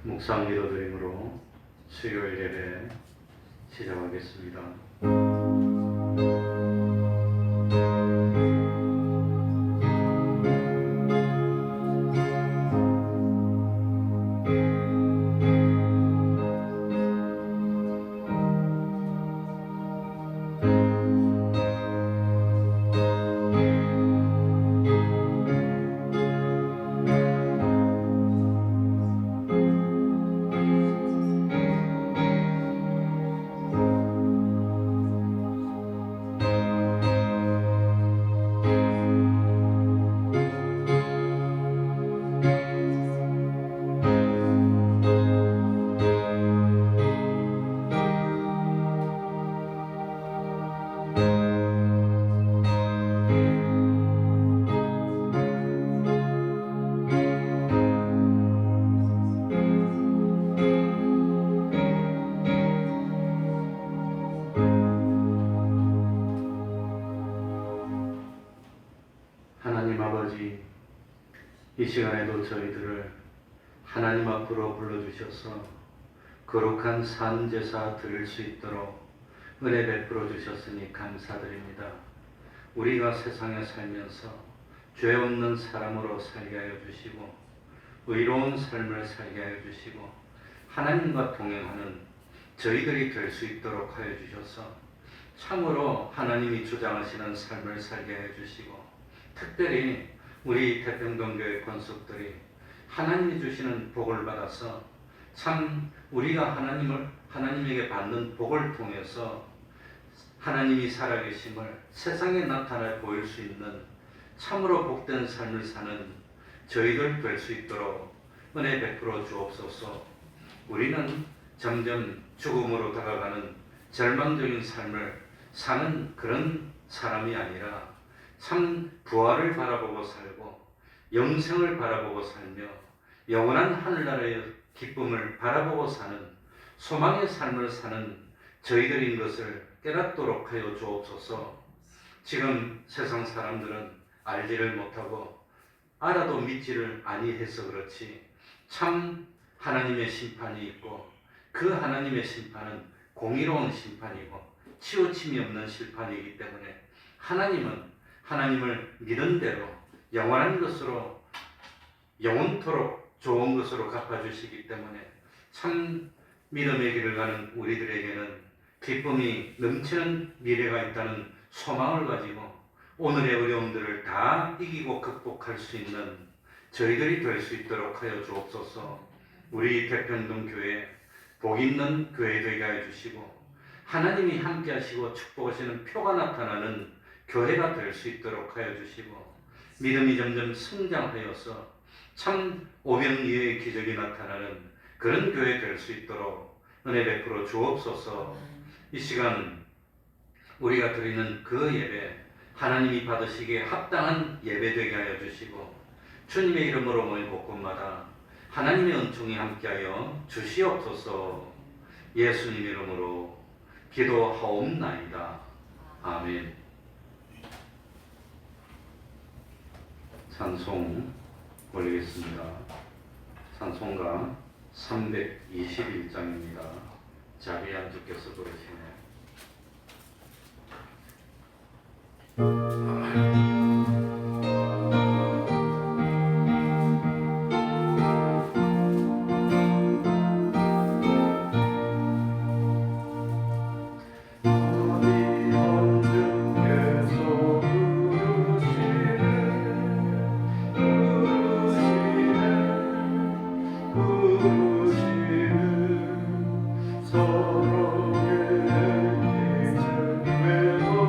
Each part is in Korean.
묵상 기도드림으로 수요일 예배 시작하겠습니다. 하나님 아버지, 이 시간에도 저희들을 하나님 앞으로 불러주셔서 거룩한 산제사 드릴 수 있도록 은혜 베풀어 주셨으니 감사드립니다. 우리가 세상에 살면서 죄 없는 사람으로 살게 하여 주시고 의로운 삶을 살게 하여 주시고 하나님과 동행하는 저희들이 될 수 있도록 하여 주셔서 참으로 하나님이 주장하시는 삶을 살게 하여 주시고 특별히 우리 태평동교회 권속들이 하나님이 주시는 복을 받아서 참 우리가 하나님에게 받는 복을 통해서 하나님이 살아계심을 세상에 나타나 보일 수 있는 참으로 복된 삶을 사는 저희들 될 수 있도록 은혜 베풀어 주옵소서. 우리는 점점 죽음으로 다가가는 절망적인 삶을 사는 그런 사람이 아니라 참 부활을 바라보고 살고 영생을 바라보고 살며 영원한 하늘나라의 기쁨을 바라보고 사는 소망의 삶을 사는 저희들인 것을 깨닫도록 하여 주옵소서. 지금 세상 사람들은 알지를 못하고 알아도 믿지를 아니해서 그렇지 참 하나님의 심판이 있고 그 하나님의 심판은 공의로운 심판이고 치우침이 없는 심판이기 때문에 하나님을 믿은 대로 영원한 것으로 영원토록 좋은 것으로 갚아주시기 때문에 참 믿음의 길을 가는 우리들에게는 기쁨이 넘치는 미래가 있다는 소망을 가지고 오늘의 어려움들을 다 이기고 극복할 수 있는 저희들이 될 수 있도록 하여 주옵소서. 우리 태평동 교회 복 있는 교회 되게 하여 주시고 하나님이 함께 하시고 축복하시는 표가 나타나는 교회가 될 수 있도록 하여 주시고 믿음이 점점 성장하여서 참 오병이어의 기적이 나타나는 그런 교회 될 수 있도록 은혜 베풀어 주옵소서. 이 시간 우리가 드리는 그 예배 하나님이 받으시기에 합당한 예배 되게 하여 주시고 주님의 이름으로 모인 곳곳마다 하나님의 은총이 함께하여 주시옵소서. 예수님 이름으로 기도하옵나이다. 아멘. 찬송 올리겠습니다. 찬송가 321장입니다. 자비한 주께서 부르시네. 서로의 기준 외버리고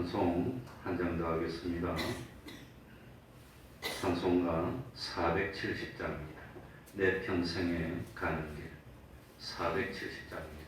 찬송 한 장 더 하겠습니다. 찬송가 470장입니다. 내 평생에 가는 길 470장입니다.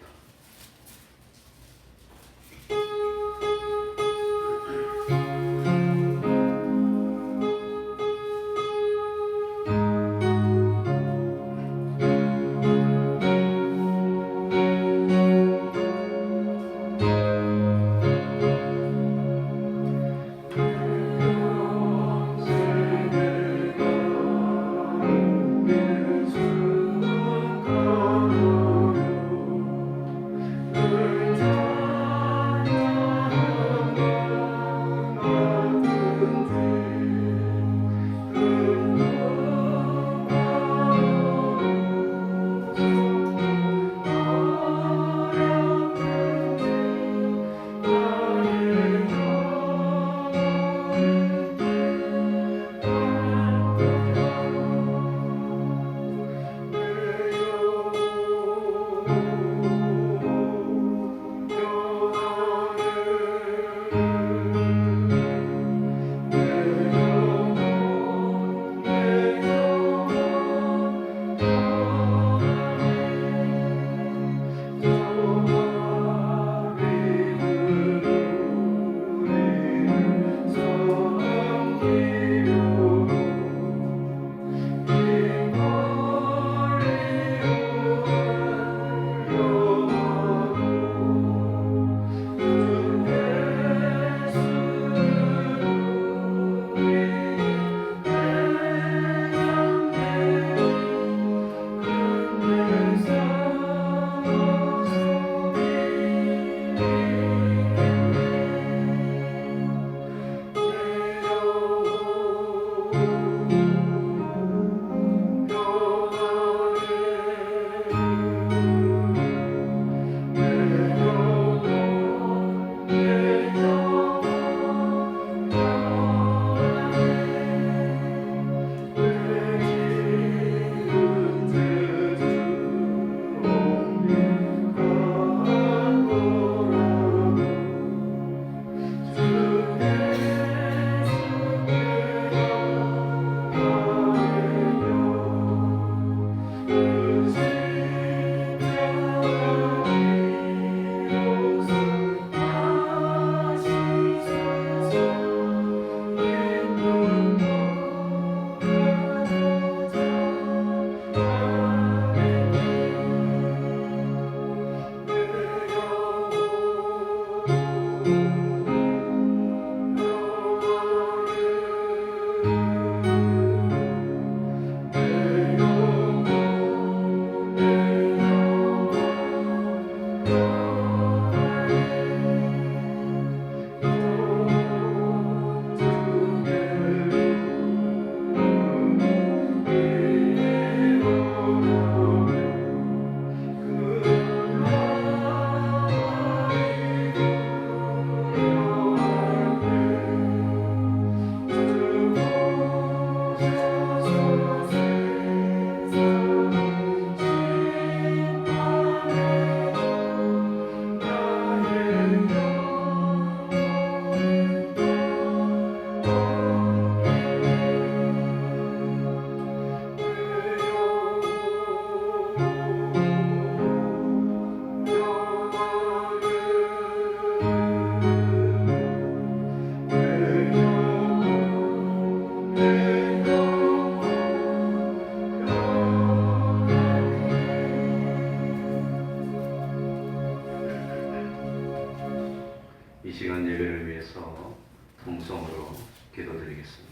이 시간 예배를 위해서 통성으로 기도드리겠습니다.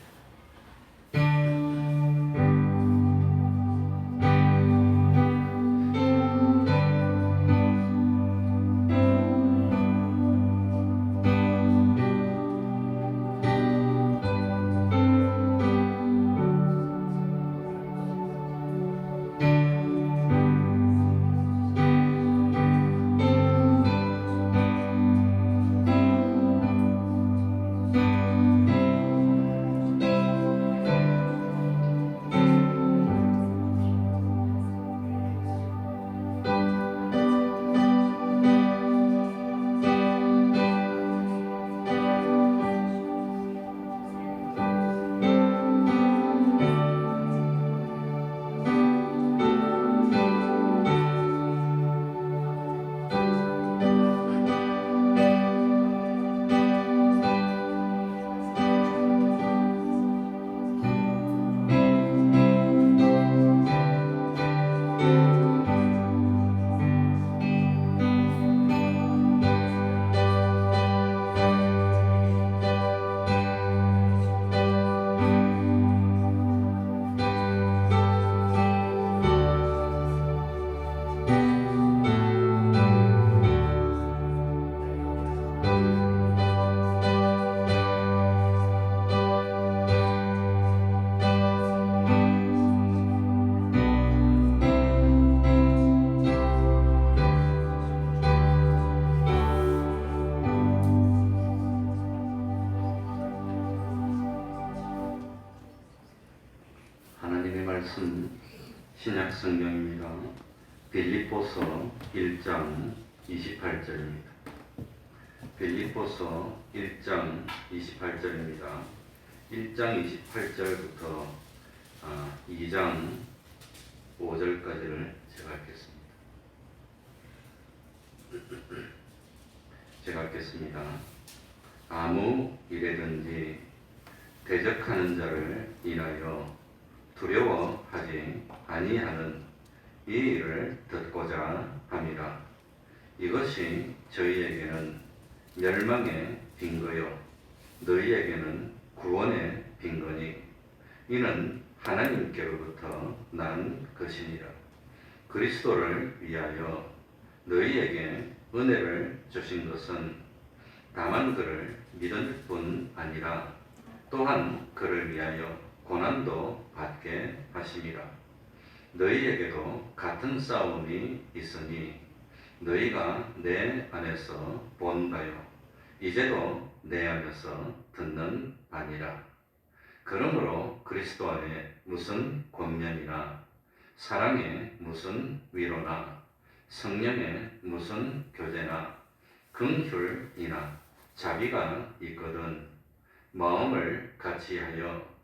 말씀 신약 성경입니다. 빌립보서 1장 28절입니다. 빌립보서 1장 28절입니다. 1장 28절부터 2장 5절까지를 제가 읽겠습니다. 아무 일에든지 대적하는 자를 인하여 두려워하지 아니하는 이 일을 듣고자 함이라. 이것이 저희에게는 멸망의 빈거요 너희에게는 구원의 빈거니 이는 하나님께로부터 난 것이니라. 그리스도를 위하여 너희에게 은혜를 주신 것은 다만 그를 믿을 뿐 아니라 또한 그를 위하여 고난도 받게 하심이라. 너희에게도 같은 싸움이 있으니 너희가 내 안에서 본 바요 이제도 내 안에서 듣는 바니라. 그러므로 그리스도 안에 무슨 권면이나 사랑에 무슨 위로나 성령에 무슨 교제나 긍휼이나 자비가 있거든 마음을 같이하여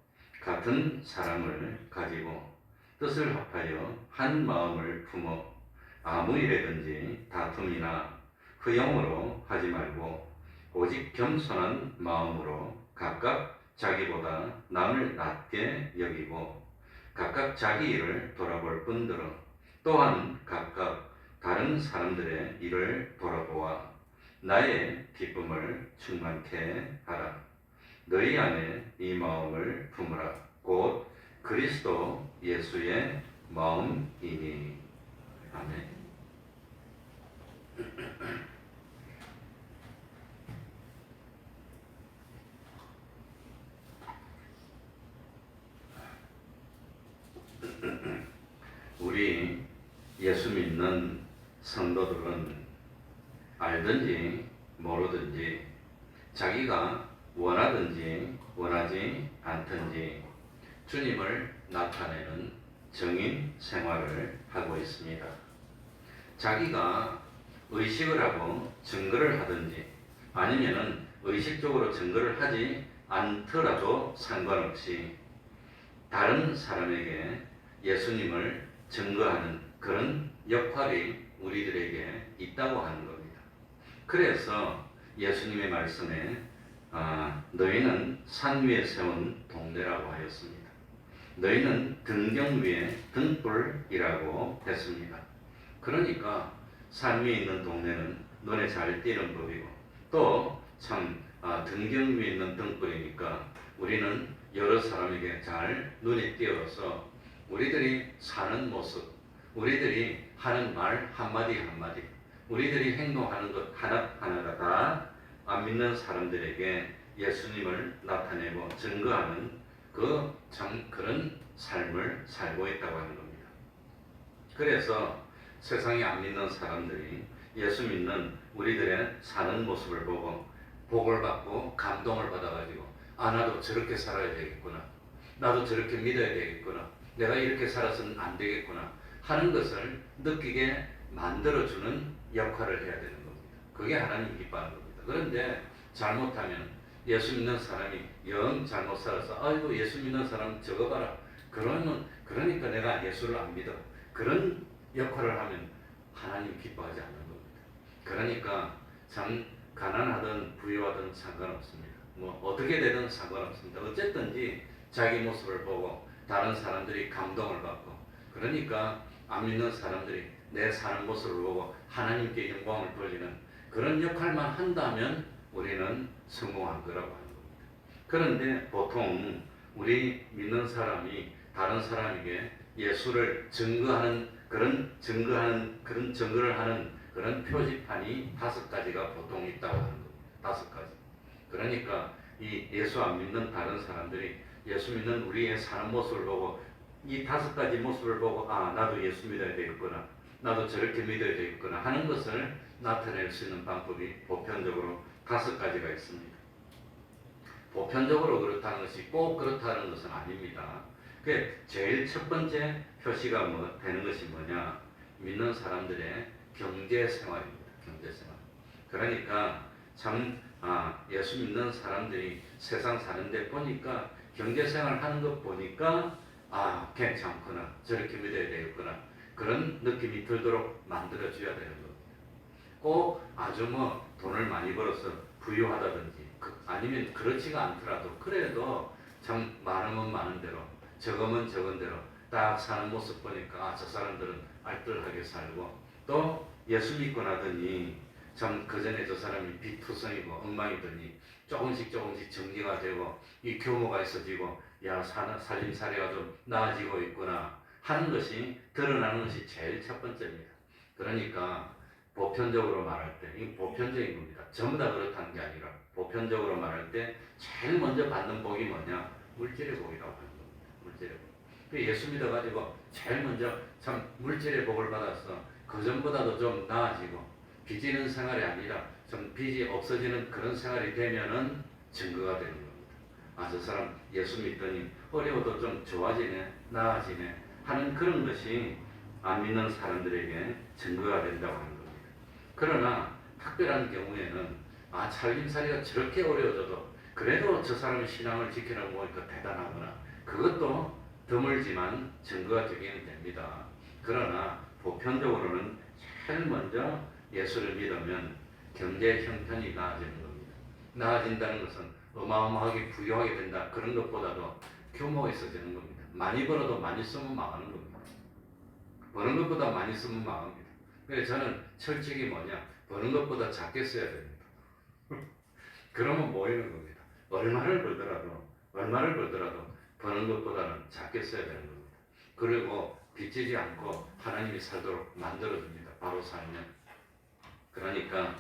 같은 사랑을 가지고 뜻을 합하여 한 마음을 품어 아무 일에든지 다툼이나 후형으로 하지 말고 오직 겸손한 마음으로 각각 자기보다 남을 낮게 여기고 각각 자기 일을 돌아볼 뿐더러 또한 각각 다른 사람들의 일을 돌아보아 나의 기쁨을 충만케 하라. 너희 안에 이 마음을 품으라. 곧 그리스도 예수의 마음이니. 아멘. 우리 예수 믿는 성도들은 알든지 모르든지 자기가 원하든지 원하지 않든지 주님을 나타내는 정인 생활을 하고 있습니다. 자기가 의식을 하고 증거를 하든지 아니면은 의식적으로 증거를 하지 않더라도 상관없이 다른 사람에게 예수님을 증거하는 그런 역할이 우리들에게 있다고 하는 겁니다. 그래서 예수님의 말씀에 너희는 산 위에 세운 동네라고 하였습니다. 너희는 등경 위에 등불이라고 했습니다. 그러니까 산 위에 있는 동네는 눈에 잘 띄는 법이고 또 참 등경 위에 있는 등불이니까 우리는 여러 사람에게 잘 눈에 띄어서 우리들이 사는 모습, 우리들이 하는 말 한마디 한마디, 우리들이 행동하는 것 하나하나가 다 안 믿는 사람들에게 예수님을 나타내고 증거하는 그런 삶을 살고 있다고 하는 겁니다. 그래서 세상에 안 믿는 사람들이 예수 믿는 우리들의 사는 모습을 보고 복을 받고 감동을 받아가지고 나도 저렇게 살아야 되겠구나, 나도 저렇게 믿어야 되겠구나, 내가 이렇게 살아서는 안 되겠구나 하는 것을 느끼게 만들어주는 역할을 해야 되는 겁니다. 그게 하나님 기뻐하는 겁니다. 그런데 잘못하면 예수 믿는 사람이 영 잘못 살아서 아이고 예수 믿는 사람 저거 봐라 그러니까 내가 예수를 안 믿어 그런 역할을 하면 하나님 기뻐하지 않는 겁니다. 그러니까 참 가난하든 부유하든 상관없습니다. 뭐 어떻게 되든 상관없습니다. 어쨌든지 자기 모습을 보고 다른 사람들이 감동을 받고 그러니까 안 믿는 사람들이 내 사는 모습을 보고 하나님께 영광을 돌리는 그런 역할만 한다면 우리는 성공한 거라고 하는 겁니다. 그런데 보통 우리 믿는 사람이 다른 사람에게 예수를 증거하는 그런 증거를 하는 그런 표지판이 5가지가 보통 있다고 하는 겁니다. 5가지. 그러니까 이 예수 안 믿는 다른 사람들이 예수 믿는 우리의 사는 모습을 보고 이 5가지 모습을 보고 나도 예수 믿어야 되겠구나, 나도 저렇게 믿어야 되겠구나 하는 것을 나타낼 수 있는 방법이 보편적으로 5가지가 있습니다. 보편적으로 그렇다는 것이 꼭 그렇다는 것은 아닙니다. 그 제일 첫 번째 표시가 뭐 되는 것이 뭐냐? 믿는 사람들의 경제 생활입니다. 경제 생활. 그러니까 참 예수 믿는 사람들이 세상 사는데 보니까 경제 생활 하는 것 보니까 괜찮구나, 저렇게 믿어야 되겠구나, 그런 느낌이 들도록 만들어 줘야 되는 겁니다. 꼭 아주 뭐 돈을 많이 벌어서 부유하다든지 아니면 그렇지가 않더라도 그래도 참 많으면 많은 대로 적으면 적은 대로 딱 사는 모습 보니까 저 사람들은 알뜰하게 살고, 또 예수 믿고 나더니 참 그전에 저 사람이 비투성이고 엉망이더니 조금씩 정리가 되고 이 규모가 있어지고 살림살이가 좀 나아지고 있구나 하는 것이 드러나는 것이 제일 첫 번째입니다. 그러니까 보편적으로 말할 때, 이 보편적인 겁니다. 전부 다 그렇다는 게 아니라 보편적으로 말할 때 제일 먼저 받는 복이 뭐냐? 물질의 복이라고 하는 겁니다. 물질의 복. 예수 믿어가지고 제일 먼저 참 물질의 복을 받아서 그 전보다도 좀 나아지고 빚지는 생활이 아니라 좀 빚이 없어지는 그런 생활이 되면은 증거가 되는 겁니다. 저 사람 예수 믿더니 어려워도 좀 좋아지네, 나아지네 하는 그런 것이 안 믿는 사람들에게 증거가 된다고 하는 겁니다. 그러나 특별한 경우에는 살림살이가 저렇게 어려워져도 그래도 저 사람의 신앙을 지키라고 보니까 대단하구나, 그것도 드물지만 증거가 되기는 됩니다. 그러나 보편적으로는 제일 먼저 예수를 믿으면 경제 형편이 나아지는 겁니다. 나아진다는 것은 어마어마하게 부유하게 된다 그런 것보다도 규모가 있어지는 겁니다. 많이 벌어도 많이 쓰면 망하는 겁니다. 버는 것보다 많이 쓰면 망합니다. 그래서 저는 철칙이 뭐냐? 버는 것보다 작게 써야 됩니다. 그러면 모이는 겁니다. 얼마를 벌더라도 버는 것보다는 작게 써야 되는 겁니다. 그리고 빚지지 않고 하나님이 살도록 만들어줍니다. 바로 살면. 그러니까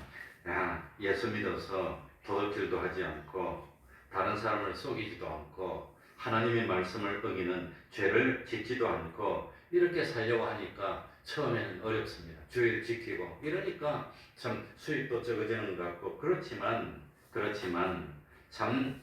예수 믿어서 도둑질도 하지 않고 다른 사람을 속이지도 않고 하나님의 말씀을 어기는 죄를 짓지도 않고 이렇게 살려고 하니까 처음에는 어렵습니다. 주의를 지키고 이러니까 참 수입도 적어지는 것 같고 그렇지만 참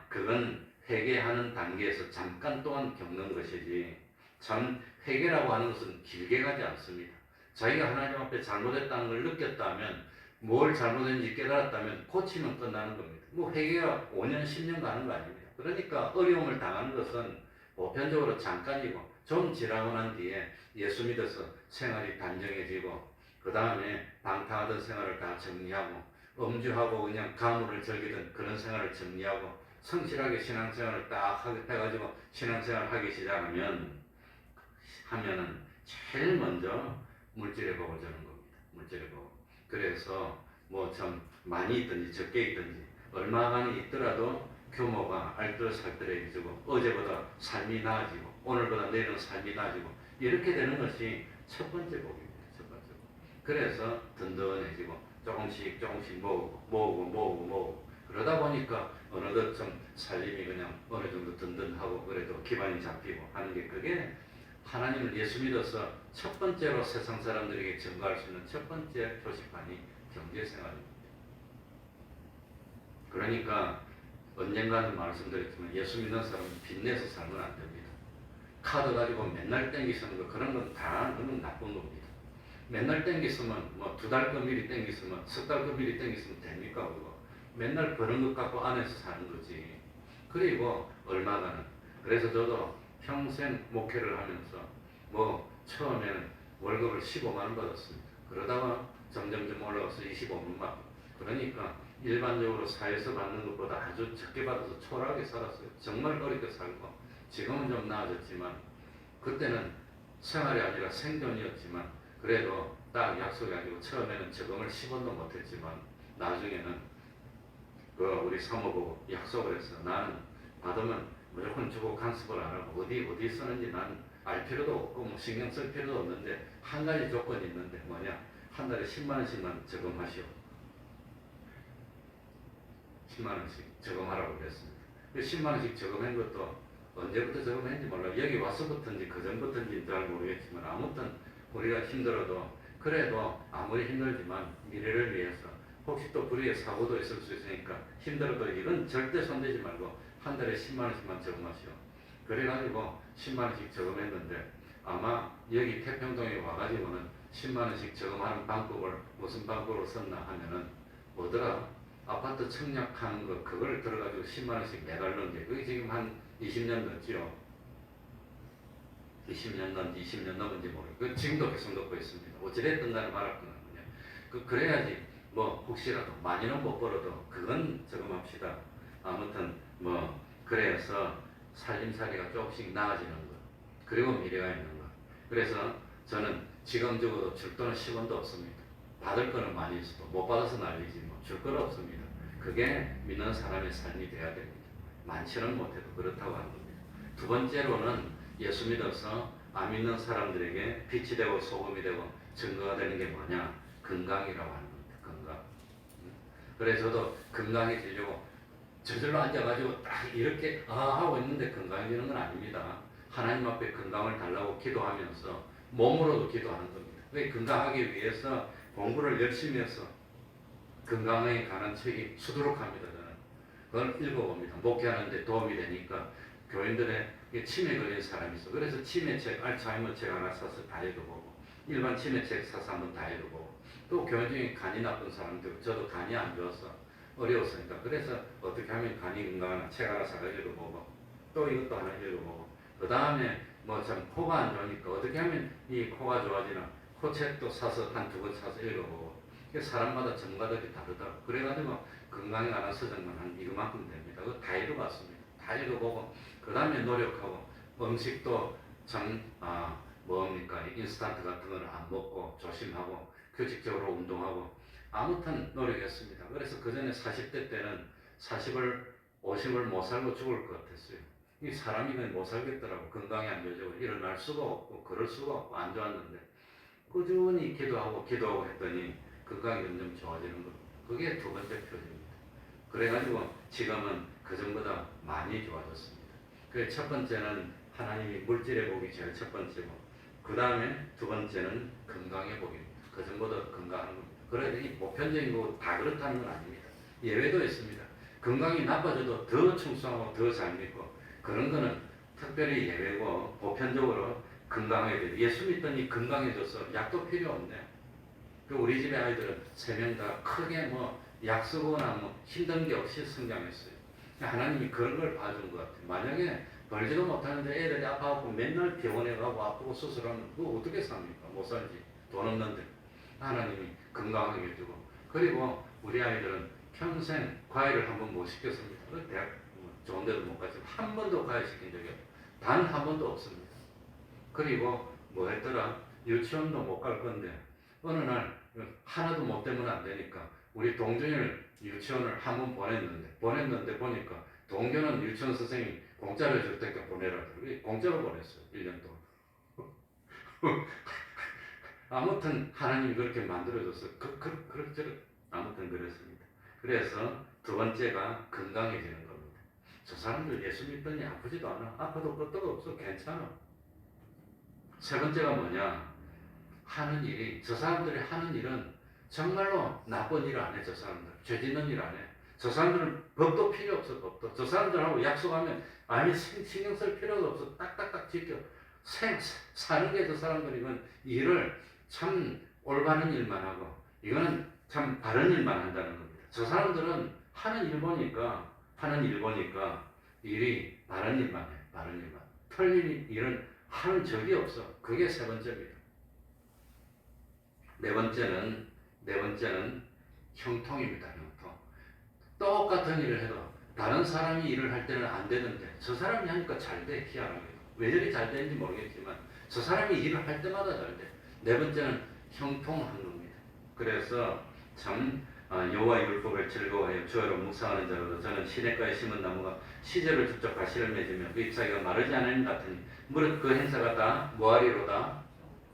그건 회개하는 단계에서 잠깐 동안 겪는 것이지 참 회개라고 하는 것은 길게 가지 않습니다. 자기가 하나님 앞에 잘못했다는 걸 느꼈다면, 뭘 잘못했는지 깨달았다면 고치면 끝나는 겁니다. 뭐 회개가 5년 10년 가는 거 아닙니다. 그러니까 어려움을 당하는 것은 보편적으로 잠깐이고 좀 지나고 난 뒤에 예수 믿어서 생활이 단정해지고 그 다음에 방탕하던 생활을 다 정리하고 음주하고 그냥 가물을 즐기던 그런 생활을 정리하고 성실하게 신앙생활을 딱 해가지고 신앙생활을 하기 시작하면은 제일 먼저 물질의 복을 주는 겁니다. 물질의 복. 그래서 뭐 좀 많이 있든지 적게 있든지 얼마간이 있더라도 규모가 알뜰살뜰해지고 어제보다 삶이 나아지고 오늘보다 내일은 삶이 나아지고 이렇게 되는 것이 첫 번째 복입니다. 첫 번째 복. 그래서 든든해지고 조금씩 모으고 그러다 보니까 어느덧 좀 살림이 그냥 어느 정도 든든하고 그래도 기반이 잡히고 하는 게 그게 하나님을 예수 믿어서 첫 번째로 세상 사람들에게 증거할 수 있는 첫 번째 표시판이 경제생활입니다. 그러니까 언젠가는 말씀드렸지만 예수 믿는 사람은 빚내서 살면 안 됩니다. 카드 가지고 맨날 땡기시는 거 그런 건 다 그건 나쁜 겁니다. 맨날 땡기시면 뭐 2달 거 미리 땡기시면 10달 거 미리 땡기시면 됩니까 그거? 맨날 버는 것 갖고 안에서 사는 거지. 그리고 얼마간은 그래서 저도 평생 목회를 하면서 뭐 처음에는 월급을 15만 원 받았습니다. 그러다가 점점 올라가서 25만 원. 그러니까 일반적으로 사회에서 받는 것보다 아주 적게 받아서 초라하게 살았어요. 정말 어렵게 살고 지금은 좀 나아졌지만 그때는 생활이 아니라 생존이었지만 그래도 딱 약속이 아니고 처음에는 저금을 10원도 못했지만 나중에는 우리 사모보고 약속을 했어. 나는 받으면 무조건 주고 간섭을 안 하고 어디 쓰는지 난 알 필요도 없고 뭐 신경 쓸 필요도 없는데 한 가지 조건이 있는데 뭐냐? 한 달에 10만 원씩만 저금하시오. 10만 원씩 저금하라고 그랬습니다. 10만 원씩 저금한 것도 언제부터 저금했는지 몰라요. 여기 와서부터인지 그 전부터인지 잘 모르겠지만 아무튼 우리가 힘들어도 그래도 아무리 힘들지만 미래를 위해서 혹시 또 불의의 사고도 있을 수 있으니까 힘들어도 이건 절대 손대지 말고 한 달에 10만 원씩만 저금하시오. 그래가지고 10만 원씩 저금했는데 아마 여기 태평동에 와가지고는 10만 원씩 저금하는 방법을 무슨 방법으로 썼나 하면은 뭐더라 아파트 청약하는 거 그걸 들어가지고 10만 원씩 매달 넣은 게 그게 지금 한 20년 넘지요. 20년 넘은지 모르겠고 지금도 계속 넣고 있습니다. 어찌됐든 간에 말할 거는 그래야지 뭐 혹시라도 많이는 못 벌어도 그건 저금합시다. 아무튼 뭐 그래서 살림살이가 조금씩 나아지는 것 그리고 미래가 있는 것. 그래서 저는 지금 적어도 줄 돈은 10원도 없습니다. 받을 거는 많이 있어도 못 받아서 난리지 뭐 줄 건 없습니다. 그게 믿는 사람의 삶이 돼야 됩니다. 많지는 못해도 그렇다고 하는 겁니다. 두 번째로는 예수 믿어서 안 믿는 사람들에게 빛이 되고 소금이 되고 증거가 되는 게 뭐냐? 건강이라고 하는 겁니다. 건강. 그래서 저도 건강해지려고 저절로 앉아가지고 딱 이렇게 하고 있는데 건강해지는 건 아닙니다. 하나님 앞에 건강을 달라고 기도하면서 몸으로도 기도하는 겁니다. 왜 건강하기 위해서 공부를 열심히 해서 건강에 관한 책이 수두룩합니다. 저는 그걸 읽어봅니다. 목회하는데 도움이 되니까 교인들의 치매 걸린 사람이 있어. 그래서 치매책, 알츠하이머 책 하나 사서 다 읽어보고 일반 치매책 사서 한번 다 읽어보고 또 교인 중에 간이 나쁜 사람들 저도 간이 안 좋아서 어려웠으니까 그래서 어떻게 하면 간이 건강한 책 하나 사서 읽어보고 또 이것도 하나 읽어보고 그 다음에 뭐 참 코가 안 좋으니까 어떻게 하면 이 코가 좋아지나 코 책도 사서 한 두 권 사서 읽어보고 사람마다 전문가들이 다르다고 그래가지고 건강에 관한 서적만 한 이거만큼 됩니다. 그거 다 읽어봤습니다. 다 읽어보고 그 다음에 노력하고 음식도 참 뭡니까 인스턴트 같은 거는 안 먹고 조심하고 규칙적으로 운동하고 아무튼 노력했습니다. 그래서 그 전에 40대 때는 50을 못 살고 죽을 것 같았어요. 이 사람이 그냥 못 살겠더라고. 건강이 안 좋아지고 일어날 수가 없고 걸을 수가 없고 안 좋았는데 꾸준히 기도하고 했더니 건강이 점점 좋아지는 겁니다. 그게 두 번째 표지입니다. 그래가지고 지금은 그전보다 많이 좋아졌습니다. 그래서 첫 번째는 하나님이 물질의 복이 제일 첫 번째고 그 다음에 두 번째는 건강의 복입니다. 그전보다 건강한 겁니다. 그래서 이 보편적인 거 다 그렇다는 건 아닙니다. 예외도 있습니다. 건강이 나빠져도 더 충성하고 더 잘 믿고 그런 거는 특별히 예외고 보편적으로 건강해야 돼요. 예수 믿더니 건강해져서 약도 필요 없네. 우리 집의 아이들은 3명 다 크게 뭐 약 쓰거나 뭐 힘든 게 없이 성장했어요. 하나님이 그런 걸 봐준 것 같아요. 만약에 벌지도 못하는데 애들이 아파갖고 맨날 병원에 가고 아프고 수술하면 그거 어떻게 삽니까? 못 살지. 돈 없는데. 하나님이 건강하게 해주고 그리고 우리 아이들은 평생 과외를 한 번 못 시켰습니다. 대학 좋은 데도 못 갔지만 한 번도 과외 시킨 적이 단 한 번도 없습니다. 그리고 뭐 했더라? 유치원도 못 갈 건데 어느 날 하나도 못 되면 안 되니까 우리 동준이를 유치원을 한 번 보냈는데 보니까 동규는 유치원 선생님이 공짜로 줄 테니까 보내라더라고요. 공짜로 보냈어요. 1년 동안. 아무튼 하나님이 그렇게 만들어줬어요. 아무튼 그렇습니다. 그래서 두 번째가 건강해지는 겁니다. 저 사람들 예수 믿더니 아프지도 않아. 아파도 끄떡 없어. 괜찮아. 세 번째가 뭐냐? 하는 일이 저 사람들이 하는 일은 정말로 나쁜 일 안 해. 저 사람들 죄 짓는 일 안 해. 저 사람들은 법도 필요 없어. 법도 저 사람들하고 약속하면 아니 신경 쓸 필요도 없어. 딱딱딱 지켜 사는 게 저 사람들이면 일을 참 올바른 일만 하고 이거는 참 바른 일만 한다는 겁니다. 저 사람들은 하는 일 보니까 일이 바른 일만 해. 바른 일만 틀린 일은 하는 적이 없어. 그게 세 번째입니다. 네 번째는 형통입니다. 형통. 똑같은 일을 해도 다른 사람이 일을 할 때는 안 되는데 저 사람이 하니까 잘 돼. 희한하게. 왜 저리 잘 되는지 모르겠지만 저 사람이 일을 할 때마다 잘 돼. 네 번째는 형통한 겁니다. 그래서 참 여호와의 율법을 즐거워하여 주야로 묵상하는 자로도 저는 시냇가에 심은 나무가 시절을 직접 가시를 맺으며 그 잎사귀가 마르지 않은 같으니 무릇 그 행사가 다 뭐하리로다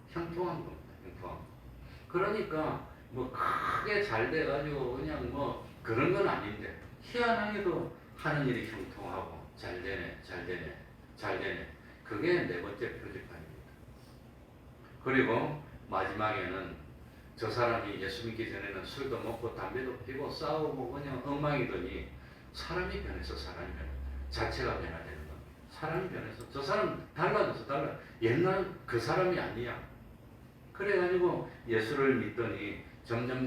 형통한 겁니다. 형통. 그러니까 뭐 크게 잘 돼가지고 그냥 뭐 그런 건 아닌데 희한하게도 하는 일이 형통하고 잘 되네. 그게 네 번째 표지판입니다. 그리고 마지막에는 저 사람이 예수 믿기 전에는 술도 먹고 담배도 피고 싸우고 그냥 엉망이더니 사람이 변해서 자체가 변화되는 겁니다. 사람이 변해서 저 사람 달라졌어. 달라. 옛날 그 사람이 아니야. 그래가지고 예수를 믿더니 점점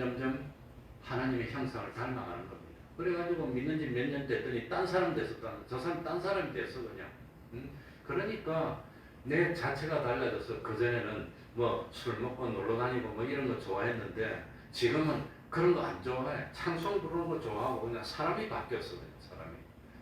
하나님의 형상을 닮아가는 겁니다. 그래가지고 믿는 지 몇 년 됐더니 딴 사람 됐었다. 저 사람 딴 사람이 됐어 그냥. 그러니까 내 자체가 달라져서 그전에는 뭐 술 먹고 놀러 다니고 뭐 이런 거 좋아했는데 지금은 그런 거 안 좋아해. 찬송 부르는 거 좋아하고 그냥 사람이 바뀌었어. 그냥 사람이.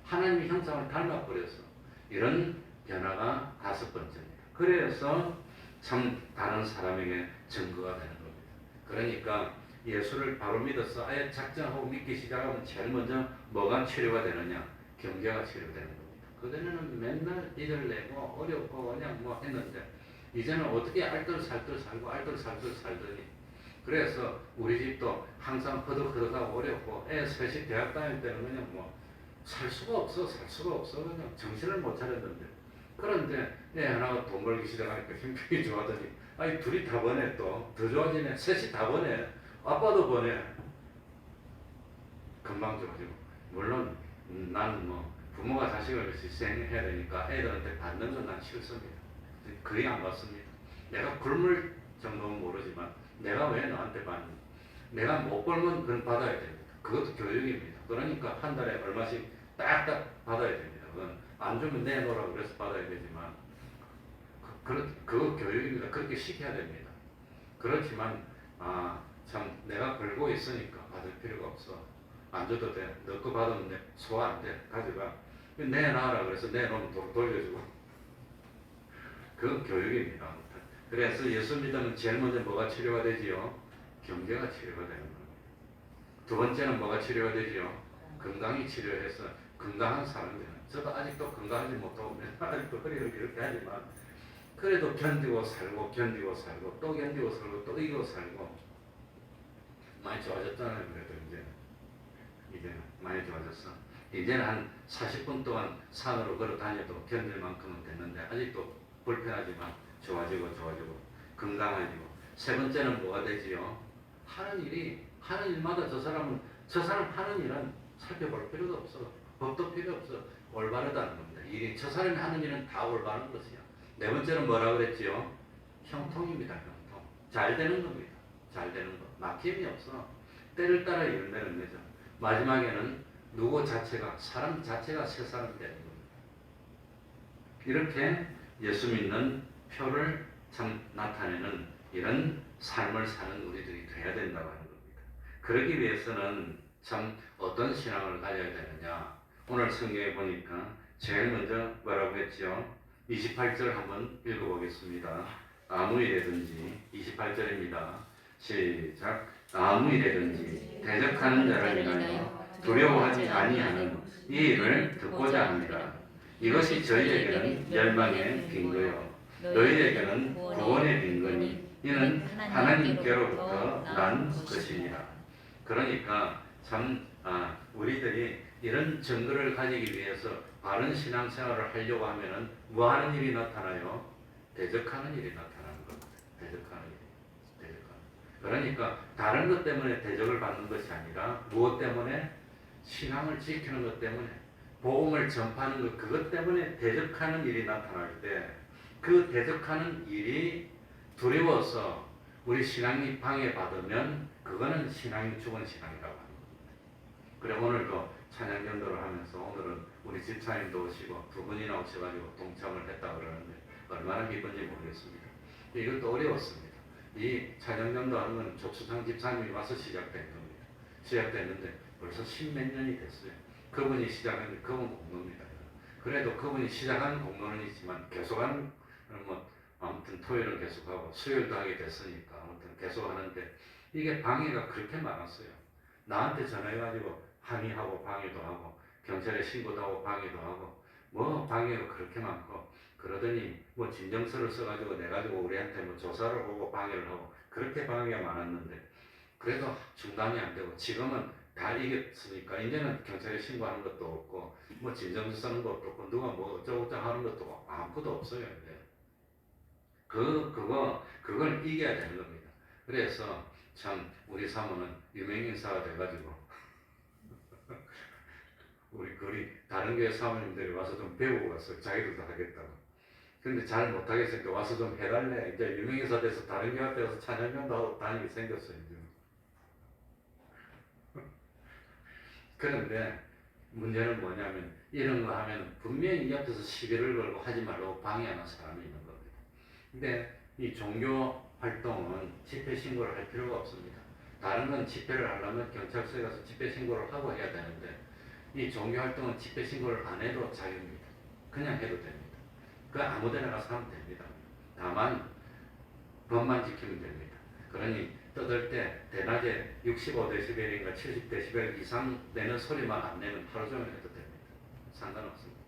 하나님의 형상을 닮아버렸어. 이런 변화가 5번째입니다. 그래서 참 다른 사람에게 증거가 되는 겁니다. 그러니까 예수를 바로 믿어서 아예 작정하고 믿기 시작하면 제일 먼저 뭐가 치료가 되느냐? 경계가 치료되는 겁니다. 그전에는 맨날 이들 내고 어렵고 그냥 뭐 했는데 이제는 어떻게 알뜰살뜰 살고 알뜰살뜰 살더니 그래서 우리 집도 항상 허덕허덕하고 어렵고 애 셋이 대학 다닐 때는 그냥 뭐 살 수가 없어 그냥 정신을 못 차렸는데 그런데 애 하나가 돈 벌기 시작하니까 형편이 좋아하더니 아니 둘이 다 버네 또 더 좋아지네 셋이 다 버네 아빠도 버네 금방 좋아지고 물론 나는 뭐 부모가 자식을 위해서 희생해야 되니까 애들한테 받는 건 난 싫습니다. 그리 안 받습니다. 내가 굶을 정도는 모르지만 내가 왜 너한테 받니? 내가 못 벌면 그건 받아야 됩니다. 그것도 교육입니다. 그러니까 한 달에 얼마씩 딱딱 받아야 됩니다. 그건 안 주면 내놓으라 그래서 받아야 되지만 그거 교육입니다. 그렇게 시켜야 됩니다. 그렇지만 참 내가 벌고 있으니까 받을 필요가 없어. 안 줘도 돼. 너 거 받으면 소화 안 돼. 가져가. 내놔라 그래서 내놓으면 돌려주고. 그건 교육입니다. 아무튼. 그래서 예수 믿으면 제일 먼저 뭐가 치료가 되지요? 경계가 치료가 되는 겁니다. 두 번째는 뭐가 치료가 되지요? 건강이 치료해서 건강한 사람이 되는. 저도 아직도 건강하지 못하고 아직도 허리를 이렇게 하지만 그래도 견디고 살고 또 견디고 살고 또 이기고 살고 많이 좋아졌잖아요. 그래도 이제 많이 좋아졌어. 이제는 한 40분 동안 산으로 걸어 다녀도 견딜 만큼은 됐는데 아직도 불편하지만 좋아지고 건강해지고. 세 번째는 뭐가 되지요? 하는 일마다 저 사람 하는 일은 살펴볼 필요도 없어. 법도 필요 없어. 올바르다는 겁니다. 저 사람이 하는 일은 다 올바른 것이야. 네 번째는 뭐라고 그랬지요? 형통입니다. 형통. 잘 되는 겁니다. 잘 되는 거. 막힘이 없어. 때를 따라 열매를 맺어. 마지막에는 사람 자체가 새 사람이 되는 겁니다. 이렇게 예수 믿는 표를 참 나타내는 이런 삶을 사는 우리들이 돼야 된다고 하는 겁니다. 그러기 위해서는 참 어떤 신앙을 가져야 되느냐. 오늘 성경에 보니까 제일 먼저 뭐라고 했지요? 28절 한번 읽어보겠습니다. 아무 일에든지 28절입니다. 시작. 아무 일에든지 대적하는 자를 인하여 두려워하지 아니하는 이 일을 듣고자 합니다. 이것이 저희에게는 열방의 빈거요 너희에게는 구원의 빈거니 이는 하나님께로부터 난 것이니라. 그러니까 참 우리들이 이런 증거를 가지기 위해서 바른 신앙생활을 하려고 하면은 뭐 하는 일이 나타나요? 대적하는 일이 나타나는 겁니다. 대적하는 일. 그러니까 다른 것 때문에 대적을 받는 것이 아니라 무엇 때문에? 신앙을 지키는 것 때문에 복음을 전파하는 것 그것 때문에 대적하는 일이 나타날 때 그 대적하는 일이 두려워서 우리 신앙이 방해받으면 그거는 신앙이 죽은 신앙이라고 합니다. 그래 오늘도 찬양 전도를 하면서 오늘은 우리 집사님도 오시고 두 분이나 오셔가지고 동참을 했다고 그러는데 얼마나 기쁜지 모르겠습니다. 이것도 어려웠습니다. 이 찬양 전도하는 건 조수상 집사님이 와서 시작된 겁니다. 시작됐는데 벌써 10몇 년이 됐어요. 그분이 시작한 그분 공로입니다. 그래도 그분이 시작한 공로는 있지만 계속하는 아무튼 토요일은 계속하고 수요일도 하게 됐으니까 아무튼 계속하는데 이게 방해가 그렇게 많았어요. 나한테 전화해가지고 항의하고 방해도 하고 경찰에 신고도 하고 방해도 하고 뭐 방해가 그렇게 많고 그러더니 뭐 진정서를 써가지고 내가지고 우리한테 뭐 조사를 오고 방해를 하고 그렇게 방해가 많았는데 그래도 중단이 안 되고 지금은 다 이겼으니까 이제는 경찰에 신고하는 것도 없고 뭐 진정서 쓰는 것도 없고 누가 뭐 어쩌고저쩌고 하는 것도 아무것도 없어요. 이제 그걸 이겨야 되는 겁니다. 그래서 참 우리 사모는 유명 인사가 돼가지고 우리 다른 교회 사모님들이 와서 좀 배우고 갔어. 자기들도 하겠다고. 근데 잘 못하겠으니까 와서 좀 해달래. 이제 유명인사 돼서 다른 교회 앞에 서 찬양면도 하고 다니게 생겼어요. 이제. 그런데 문제는 뭐냐면 이런 거 하면 분명히 이 앞에서 시비를 걸고 하지 말라고 방해하는 사람이 있는 겁니다. 근데 이 종교 활동은 집회 신고를 할 필요가 없습니다. 다른 건 집회를 하려면 경찰서에 가서 집회 신고를 하고 해야 되는데 이 종교 활동은 집회 신고를 안 해도 자유입니다. 그냥 해도 됩니다. 그 아무데나 가서 하면 됩니다. 다만 법만 지키면 됩니다. 그러니 떠들 때 대낮에 65dB인가 70dB 이상 되는 소리만 안 내면 하루 종일 해도 됩니다. 상관없습니다.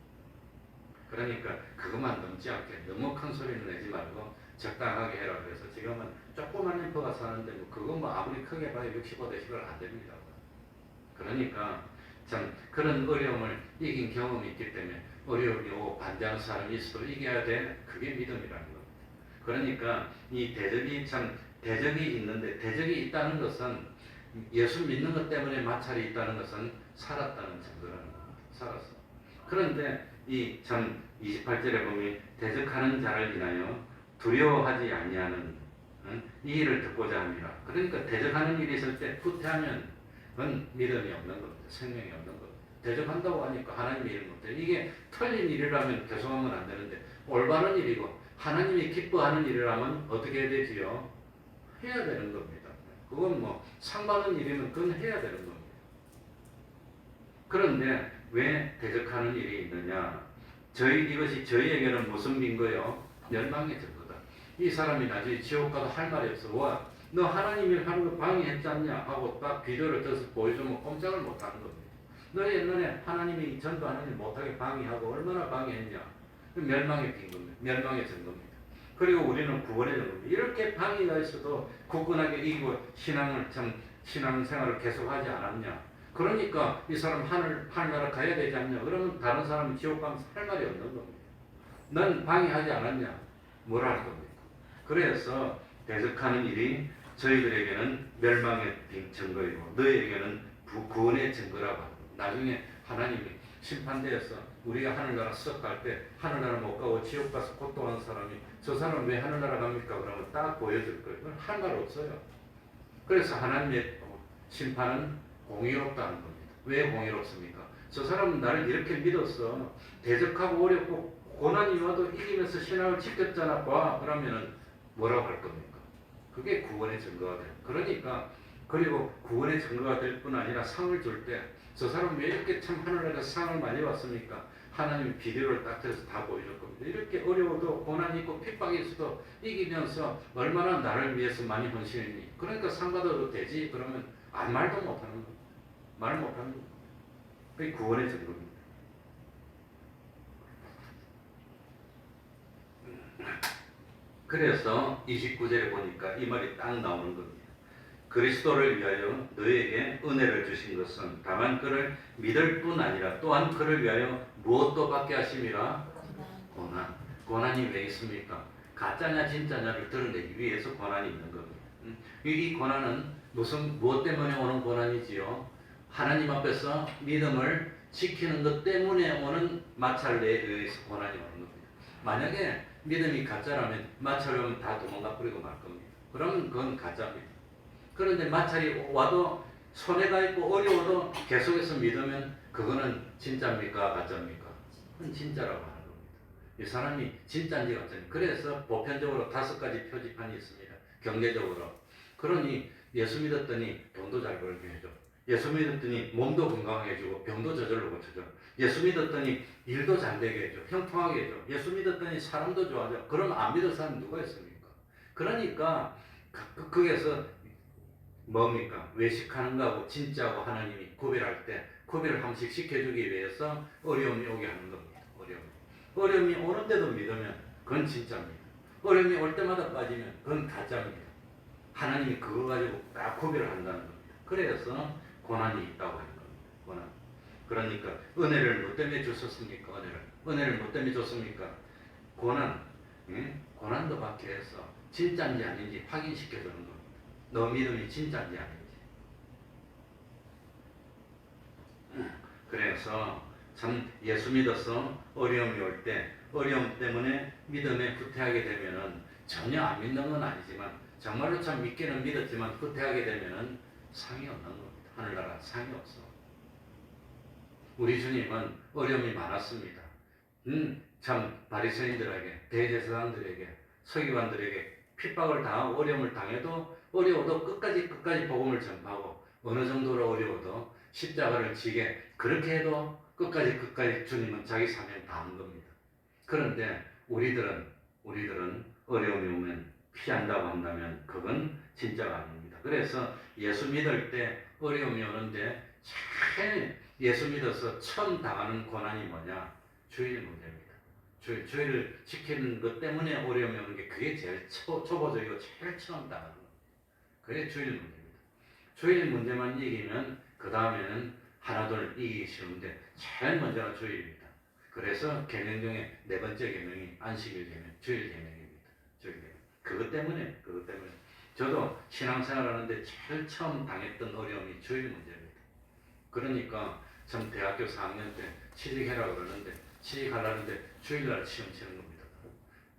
그러니까 그것만 넘지 않게 너무 큰 소리는 내지 말고 적당하게 해라 그래서 지금은 조그만 앰프가 사는데 뭐 그거 뭐 아무리 크게 봐야 65dB 안 됩니다. 그러니까 참 그런 어려움을 이긴 경험이 있기 때문에 어려움이 오고 반대하는 사람이 있어도 이겨야 돼. 그게 믿음이라는 겁니다. 그러니까 이 대적이 있는데 대적이 있다는 것은 예수 믿는 것 때문에 마찰이 있다는 것은 살았다는 증거라는 겁니다. 살았어. 그런데 이 참 28절에 보면 대적하는 자를 인하여 두려워하지 아니하는 이 일을 듣고자 합니다. 그러니까 대적하는 일이 있을 때 후퇴하면 그건 믿음이 없는 겁니다. 생명이 없는 겁니다. 대적한다고 하니까 하나님이 이런 것들 이게 틀린 일이라면 계속하면 안 되는데 올바른 일이고 하나님이 기뻐하는 일이라면 어떻게 해야 되지요? 해야 되는 겁니다. 그건 뭐 상받는 일이면 그건 해야 되는 겁니다. 그런데 왜 대적하는 일이 있느냐? 이것이 저희에게는 무슨 빈거요? 멸망의 증거다. 이 사람이 나중에 지옥 가도 할 말이 없어. 와, 너 하나님이 하는 거 방해했지 않냐? 하고 딱 비디오를 떠서 보여주면 꼼짝을 못하는 겁니다. 너 옛날에 하나님이 전도하는 일 못하게 방해하고 얼마나 방해했냐? 멸망의 빈겁니다. 멸망의 증거입니다. 그리고 우리는 구원의 증거입니다. 이렇게 방해가 있어도 굳건하게 이기고 신앙생활을 계속하지 않았냐? 그러니까 이 사람 하늘나라 가야 되지 않냐? 그러면 다른 사람은 지옥 가면 할 말이 없는 겁니다. 넌 방해하지 않았냐? 뭐라 할 겁니까? 그래서 대적하는 일이 저희들에게는 멸망의 증거이고 너희에게는 구원의 증거라고 합니다. 나중에 하나님이 심판대에서 우리가 하늘나라 썩 갈 때 하늘나라 못 가고 지옥 가서 고통하는 사람이 저 사람 왜 하늘나라 갑니까? 그러면 딱 보여줄 거예요. 그건 할 말 없어요. 그래서 하나님의 심판은 공의롭다는 겁니다. 왜 공의롭습니까? 저 사람은 나를 이렇게 믿었어. 대적하고 어렵고 고난이 와도 이기면서 신앙을 지켰잖아. 봐. 그러면은 뭐라고 할 겁니까? 그게 구원의 증거가 돼요. 그러니까 그리고 구원의 증거가 될 뿐 아니라 상을 줄 때 저 사람 왜 이렇게 참 하늘나라에서 상을 많이 받습니까? 하나님 비디오를 딱 들어서 다 보여줄 겁니다. 이렇게 어려워도 고난이 있고 핍박이 있어도 이기면서 얼마나 나를 위해서 많이 헌신했니? 그러니까 상 받아도 되지? 그러면 아무 말도 못하는 거예요. 말 못하는 거예요. 그게 구원의 증거입니다. 그래서 29절에 보니까 이 말이 딱 나오는 겁니다. 그리스도를 위하여 너에게 은혜를 주신 것은 다만 그를 믿을 뿐 아니라 또한 그를 위하여 무엇도 받게 하심이라? 고난. 고난이 왜 있습니까? 가짜냐 진짜냐를 드러내기 위해서 고난이 있는 겁니다. 이 고난은 무엇 때문에 오는 고난이지요? 하나님 앞에서 믿음을 지키는 것 때문에 오는 마찰에 의해서 고난이 오는 겁니다. 만약에 믿음이 가짜라면 마찰이 오면 다 도망가 버리고 말 겁니다. 그러면 그건 가짜입니다. 그런데 마찰이 와도 손해가 있고 어려워도 계속해서 믿으면 그거는 진짜입니까? 가짜입니까? 그건 진짜라고 하는 겁니다. 이 사람이 진짜인지 가짜인지. 그래서 보편적으로 5가지 표지판이 있습니다. 경제적으로. 그러니 예수 믿었더니 돈도 잘 벌게 해줘. 예수 믿었더니 몸도 건강하게 해주고 병도 저절로 고쳐줘. 예수 믿었더니 일도 잘 되게 해줘. 형통하게 해줘. 예수 믿었더니 사람도 좋아져. 그러면 안 믿을 사람 누가 있습니까? 그러니까 거기에서 뭡니까? 외식하는 거하고 진짜하고 하나님이 구별할 때 구별을 한 번씩 시켜주기 위해서 어려움이 오게 하는 겁니다. 어려움이 오는데도 믿으면 그건 진짜입니다. 어려움이 올 때마다 빠지면 그건 가짜입니다. 하나님이 그거 가지고 딱 구별을 한다는 겁니다. 그래서 고난이 있다고 하는 겁니다. 고난. 그러니까 은혜를 뭐 때문에 주셨습니까? 은혜를 뭐 때문에 줬습니까? 고난. 고난도 받게 해서 진짜인지 아닌지 확인시켜주는 겁니다. 너 믿음이 진짜인지 아닌지. 그래서 참 예수 믿어서 어려움이 올 때 어려움 때문에 믿음에 후퇴하게 되면은 전혀 안 믿는 건 아니지만 정말로 참 믿기는 믿었지만 후퇴하게 되면은 상이 없는 겁니다. 하늘나라 상이 없어. 우리 주님은 어려움이 많았습니다. 참 바리새인들에게 대제사장들에게 서기관들에게 핍박을 당하고 어려움을 당해도 어려워도 끝까지 복음을 전파하고 어느 정도로 어려워도 십자가를 지게 그렇게 해도 끝까지 주님은 자기 사명 다한 겁니다. 그런데 우리들은 어려움이 오면 피한다고 한다면 그건 진짜가 아닙니다. 그래서 예수 믿을 때 어려움이 오는데 제일 예수 믿어서 처음 당하는 고난이 뭐냐? 주일 문제입니다. 주일을 지키는 것 때문에 어려움이 오는 게 그게 제일 초보적이고 제일 처음 당하는 겁니다. 그게 주일 문제입니다. 주일 문제만 이기면 그 다음에는 하나둘 이기기 쉬운데 제일 먼저는 주일입니다. 그래서 계명 중에 네 번째 계명이 안식일 계명, 주일 계명입니다. 주일 계명. 그것 때문에 저도 신앙생활하는데 제일 처음 당했던 어려움이 주일 문제입니다. 그러니까 참 대학교 4학년 때 취직해라 그러는데 취직하려는데 주일날 시험 치는 겁니다.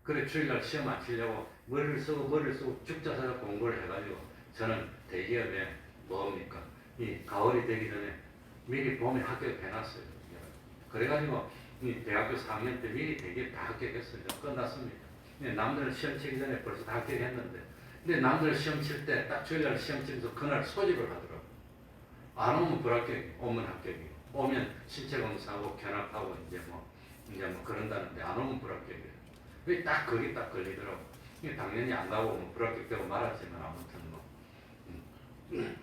그래 주일날 시험 안 치려고 머리를 쓰고 죽자사자 공부를 해가지고 저는 대기업에 뭡니까 이 가을이 되기 전에 미리 봄에 합격해놨어요. 그래가지고 이 대학교 4학년 때 미리 대기업 다 합격했어요. 끝났습니다. 남들은 시험 치기 전에 벌써 다 합격했는데 근데 남들 시험 칠 때 딱 주일날 시험 치면서 그날 소집을 하더라고요. 안 오면 불합격이, 오면 합격이. 오면 신체 검사하고 견학하고 이제 뭐 그런다는데 안 오면 불합격이에요. 왜 딱 거기 딱 걸리더라고. 당연히 안 가고 뭐 불합격되고 말았지만 아무튼 뭐.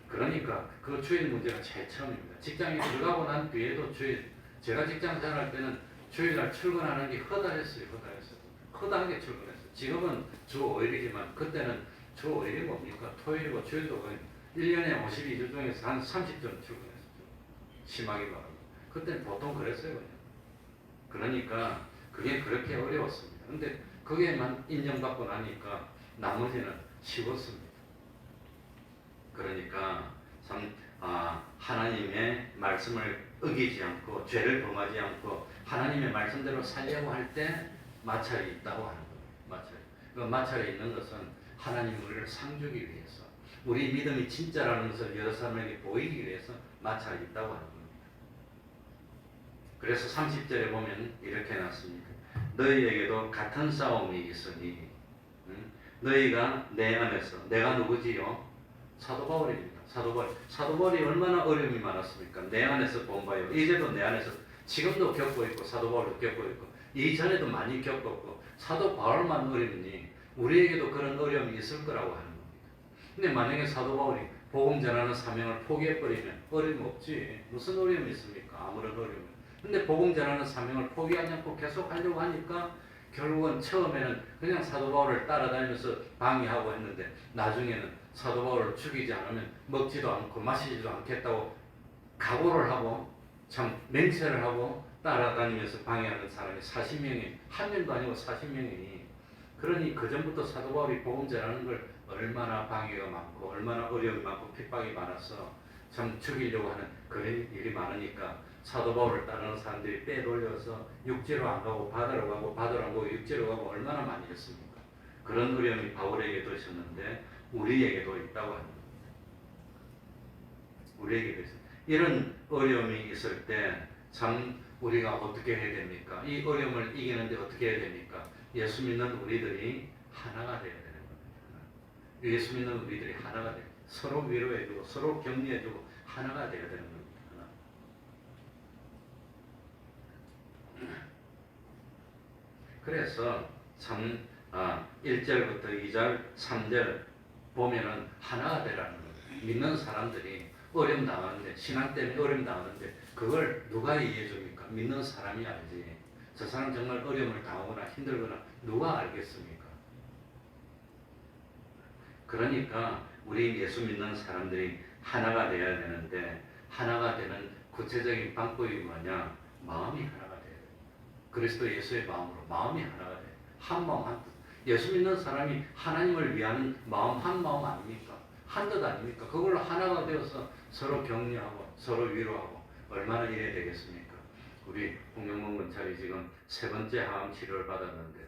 그러니까 그 주일 문제가 제일 처음입니다. 직장에 들어가고 난 뒤에도 제가 직장 생활할 때는 주일날 출근하는 게 허다했어요. 허다하게 출근했어요. 지금은 주 5일이지만 그때는 주 5일이 뭡니까? 토요일이고 주일도 거의 1년에 52주 중에서 한 30전 출근했어요. 심하게 말하면. 그때는 보통 그랬어요. 그냥. 그러니까 그게 그렇게 어려웠습니다. 근데 그게만 인정받고 나니까 나머지는 쉬웠습니다. 그러니까 참 하나님의 말씀을 어기지 않고 죄를 범하지 않고 하나님의 말씀대로 살려고 할 때 마찰이 있다고 하는 겁니다. 그 마찰이 있는 것은 하나님이 우리를 상주기 위해서 우리 믿음이 진짜라는 것을 여러 사람에게 보이기 위해서 마찰이 있다고 하는 겁니다. 그래서 30절에 보면 이렇게 해놨습니다. 너희에게도 같은 싸움이 있으니 너희가 내 안에서 내가 누구지요? 사도 바울입니다. 사도 바울이 얼마나 어려움이 많았습니까? 내 안에서 본 바요. 이제도 내 안에서 지금도 겪고 있고 사도 바울도 겪고 있고 이전에도 많이 겪었고 사도 바울만 어렵니 우리에게도 그런 어려움이 있을 거라고 하는 겁니다. 근데 만약에 사도 바울이 복음 전하는 사명을 포기해버리면 어려움 없지. 무슨 어려움이 있습니까? 아무런 어려움이. 근데 복음 전하는 사명을 포기하지 않고 계속 하려고 하니까 결국은 처음에는 그냥 사도 바울을 따라다니면서 방해하고 했는데 나중에는 사도 바울을 죽이지 않으면 먹지도 않고 마시지도 않겠다고 각오를 하고 참 맹세를 하고 따라다니면서 방해하는 사람이 40명이 한 명도 아니고 40명이니 그러니 그전부터 사도 바울이 복음 전하는 걸 얼마나 방해가 많고 얼마나 어려움이 많고 핍박이 많아서 참 죽이려고 하는 그런 일이 많으니까 사도 바울을 따르는 사람들이 빼돌려서 육지로 안 가고 바다로 가고 바다로 안 가고 육지로 가고 얼마나 많이 했습니까? 그런 어려움이 바울에게도 있었는데 우리에게도 있다고 합니다. 우리에게도 있어요. 이런 어려움이 있을 때 참 우리가 어떻게 해야 됩니까? 이 어려움을 이기는데 어떻게 해야 됩니까? 예수 믿는 우리들이 하나가 되어야 되는 겁니다. 예수 믿는 우리들이 하나가 돼요. 서로 위로해주고 서로 격려해주고 하나가 되어야 되는 겁니다. 그래서 참 1절부터 2절, 3절 보면은 하나가 되라는 거예요. 믿는 사람들이 어려움 당하는데 신앙 때문에 어려움 당하는데 그걸 누가 이해해 줍니까? 믿는 사람이 알지. 저 사람 정말 어려움을 당하거나 힘들거나 누가 알겠습니까? 그러니까 우리 예수 믿는 사람들이 하나가 되어야 되는데 하나가 되는 구체적인 방법이 뭐냐? 마음이 하나가 돼야 돼요. 그리스도 예수의 마음으로 마음이 하나가 돼요. 한 마음 한 뜻. 예수 믿는 사람이 하나님을 위하는 마음 한 마음 아닙니까? 한 뜻 아닙니까? 그걸로 하나가 되어서 서로 격려하고 서로 위로하고 얼마나 일해야 되겠습니까? 우리 홍영문 검찰이 지금 3번째 항암 치료를 받았는데,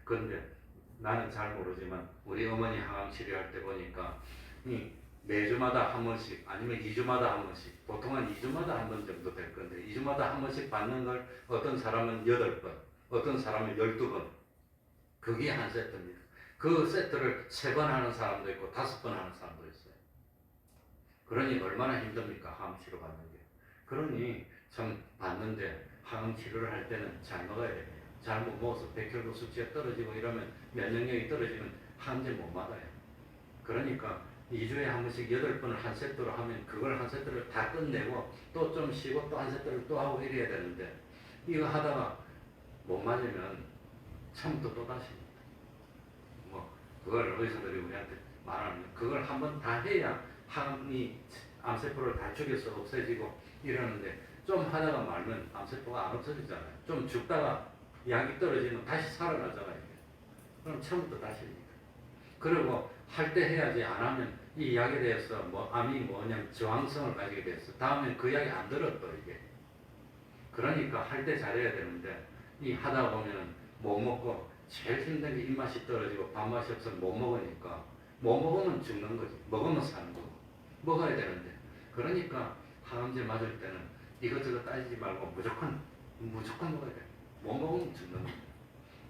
그런데 나는 잘 모르지만 우리 어머니 항암 치료할 때 보니까 이 매주마다 한 번씩 아니면 2주마다 한 번씩, 보통은 2주마다 한 번 정도 될 건데 2주마다 한 번씩 받는 걸 어떤 사람은 8번, 어떤 사람은 12번, 그게 한 세트입니다. 그 세트를 3번 하는 사람도 있고 5번 하는 사람도 있어요. 그러니 얼마나 힘듭니까? 항암 치료 받는 게. 그러니 참 받는데 항암 치료를 할 때는 잘 먹어야 됩니다. 잘못 먹어서 백혈구 수치가 떨어지고 이러면 면역력이 떨어지면 항암제 못 맞아요. 그러니까 2주에 한 번씩 8번을 한 세트로 하면 그걸 한 세트를 다 끝내고 또 좀 쉬고 또 한 세트를 또 하고 이래야 되는데, 이거 하다가 못 맞으면 처음부터 또 다시 뭐 그걸 의사들이 우리한테 말하는, 그걸 한 번 다 해야 항이 암세포를 다 죽여서 없애지고 이러는데, 좀 하다가 말면 암세포가 안 없어지잖아요. 좀 죽다가 약이 떨어지면 다시 살아나잖아요. 그럼 처음부터 다시입니다. 그리고 할 때 해야지, 안 하면 이 약에 대해서 뭐 암이 뭐냐면 저항성을 가지게 돼서 다음에 그 약이 안 들었더 이게. 그러니까 할 때 잘해야 되는데, 이 하다 보면은 못 먹고 제일 힘든 게 입맛이 떨어지고 밥맛이 없어서 못 먹으니까, 못 먹으면 죽는 거지, 먹으면 사는 거고. 먹어야 되는데, 그러니까 항암제 맞을 때는 이것저것 따지지 말고 무조건 먹어야 돼. 못 먹으면 죽는 거야.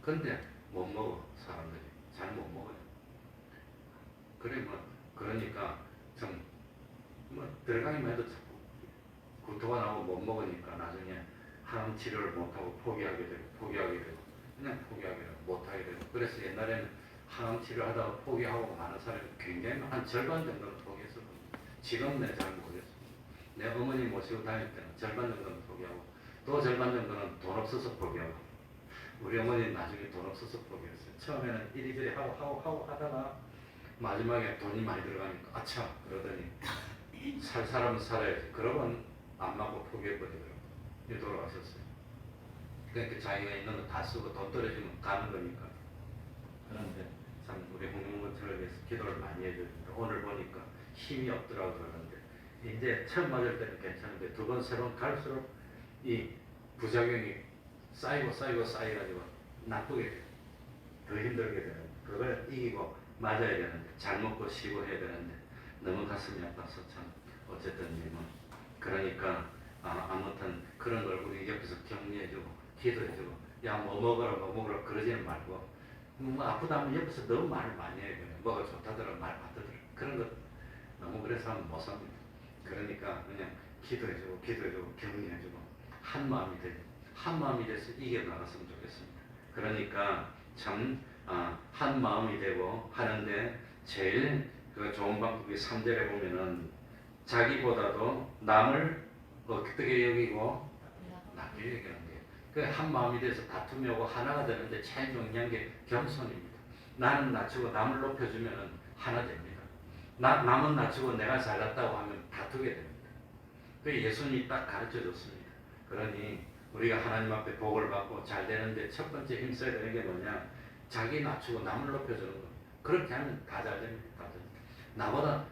근데 못 먹어, 사람들이 잘 못 먹어요. 그래 그러니까 좀 들어가기만 해도 자꾸 구토가 나고 못 먹으니까 나중에 항암 치료를 못 하고 포기하게 되고 그냥 포기하게 되고 못 하게 되고. 그래서 옛날에는 항암 치료하다가 포기하고 많은 사람이 굉장히 한 절반 정도는 포기했었거든요. 지금은 잘 모르겠어요. 내 어머니 모시고 다닐 때는 절반 정도는 포기하고, 또 절반 정도는 돈 없어서 포기하고. 우리 어머니는 나중에 돈 없어서 포기했어요. 처음에는 이리저리 하고 하다가 마지막에 돈이 많이 들어가니까 아차 그러더니 살 사람은 살아야지. 그러고는 안 맞고 포기해버리더라고요. 돌아가셨어요. 그러니까 자기가 있는 거 다 쓰고 돈 떨어지면 가는 거니까. 그런데 참 우리 홍영문처를 위해서 기도를 많이 해줍니다. 오늘 보니까 힘이 없더라고 그러는데, 이제 처음 맞을 때는 괜찮은데 2번, 3번 갈수록 이 부작용이 쌓여가지고 나쁘게 돼요. 더 힘들게 돼요. 그걸 이기고 맞아야 되는데, 잘 먹고 쉬고 해야 되는데 너무 가슴이 아파서 참 어쨌든 뭐 그러니까 아무튼 그런 걸 우리 옆에서 격려해주고 기도해주고, 야 뭐 먹으라 그러지는 말고, 뭐 아프다면 옆에서 너무 말을 많이 해요. 뭐가 좋다더라 말 받더라 그런 것 너무 그래서 하면 못 삽니다. 그러니까 그냥 기도해주고 격려해주고 한 마음이 돼서 이겨나갔으면 좋겠습니다. 그러니까 참 한 마음이 되고 하는데 제일 그 좋은 방법이 3절에 보면은 자기보다도 남을 어떻게 여기고 낮게 여기는 거예요. 그 한 마음이 돼서 다툼이 오고 하나가 되는데 제일 중요한 게 겸손입니다. 나는 낮추고 남을 높여주면은 하나 됩니다. 남은 낮추고 내가 잘났다고 하면 다투게 됩니다. 그 예수님이 딱 가르쳐 줬습니다. 그러니 우리가 하나님 앞에 복을 받고 잘 되는데 첫 번째 힘써야 되는 게 뭐냐? 자기 낮추고 남을 높여주는 겁니다. 그렇게 하면 다 잘 됩니다. 다 잘 됩니다. 나보다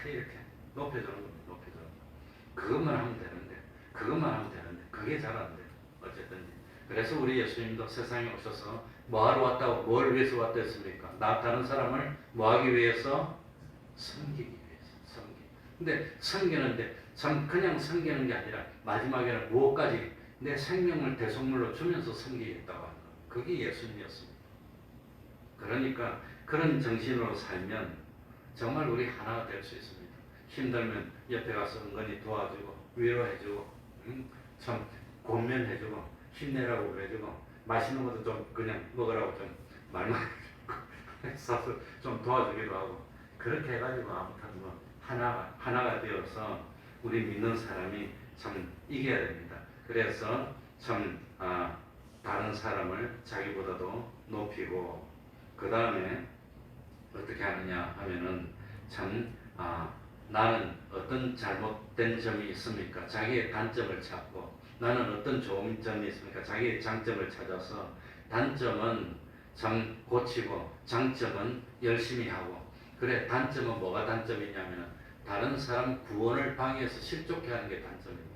이렇게 높여주는 겁니다. 높여주는 거. 그것만 하면 되는데 그게 잘 안 돼요. 어쨌든 그래서 우리 예수님도 세상에 오셔서 뭐하러 왔다고, 뭘 위해서 왔다 했습니까? 다른 사람을 뭐하기 위해서? 섬기기 위해서. 근데 섬기는데 참 그냥 섬기는 게 아니라 마지막에는 무엇까지 내 생명을 대속물로 주면서 섬기겠다고 하는 거. 그게 예수님이었습니다. 그러니까 그런 정신으로 살면 정말 우리 하나가 될 수 있습니다. 힘들면 옆에 가서 은근히 도와주고 위로해주고 참 권면해주고 힘내라고 그래주고 맛있는 것도 좀 그냥 먹으라고 좀 말만 사서 좀 도와주기도 하고, 그렇게 해가지고 아무튼 뭐 하나가 되어서 우리 믿는 사람이 참 이겨야 됩니다. 그래서 참 다른 사람을 자기보다도 높이고, 그 다음에 어떻게 하느냐 하면은 참 나는 어떤 잘못된 점이 있습니까? 자기의 단점을 찾고, 나는 어떤 좋은 점이 있습니까? 자기의 장점을 찾아서 단점은 참 고치고 장점은 열심히 하고. 그래, 단점은 뭐가 단점이냐면 다른 사람 구원을 방해해서 실족해 하는 게 단점입니다.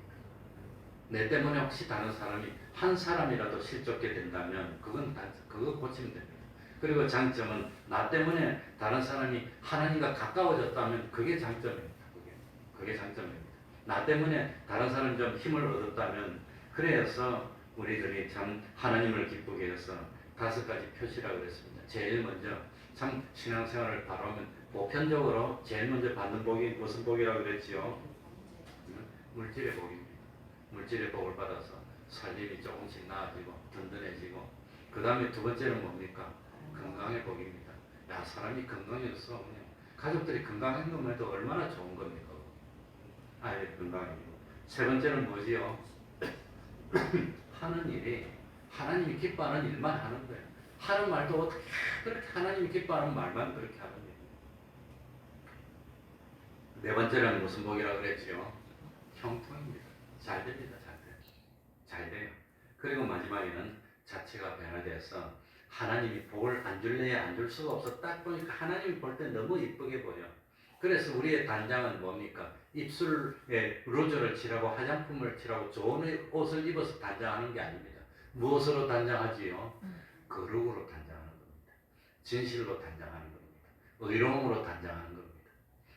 내 때문에 혹시 다른 사람이 한 사람이라도 실족게 된다면 그거 고치면 됩니다. 그리고 장점은 나 때문에 다른 사람이 하나님과 가까워졌다면 그게 장점입니다. 그게 장점입니다. 나 때문에 다른 사람이 좀 힘을 얻었다면 그래서 우리들이 참 하나님을 기쁘게 해서 5가지 표시라고 그랬습니다. 제일 먼저 참 신앙생활을 바로 하면 보편적으로 제일 먼저 받는 복이 무슨 복이라고 그랬지요? 물질의 복입니다. 물질의 복을 받아서 살림이 조금씩 나아지고 든든해지고 그 다음에 두 번째는 뭡니까? 건강의 복입니다. 야, 사람이 건강해서 그냥 가족들이 건강한 것만 해도 얼마나 좋은 겁니까? 아예 건강이고. 세 번째는 뭐지요? 하는 일이 하나님이 기뻐하는 일만 하는 거예요. 하는 말도 어떻게 그렇게 하나님이 기뻐하는 말만 그렇게 하는 거예요. 네 번째는 무슨 복이라고 그랬지요? 형통입니다. 잘 됩니다. 잘 돼요. 그리고 마지막에는 자체가 변화돼서 하나님이 복을 안 줄래야 안 줄 수가 없어. 딱 보니까 하나님이 볼 때 너무 이쁘게 보여. 그래서 우리의 단장은 뭡니까? 입술에 루즈를 칠하고 화장품을 칠하고 좋은 옷을 입어서 단장하는 게 아닙니다. 무엇으로 단장하지요? 거룩으로 단장하는 겁니다. 진실로 단장하는 겁니다. 의로움으로 단장하는 겁니다.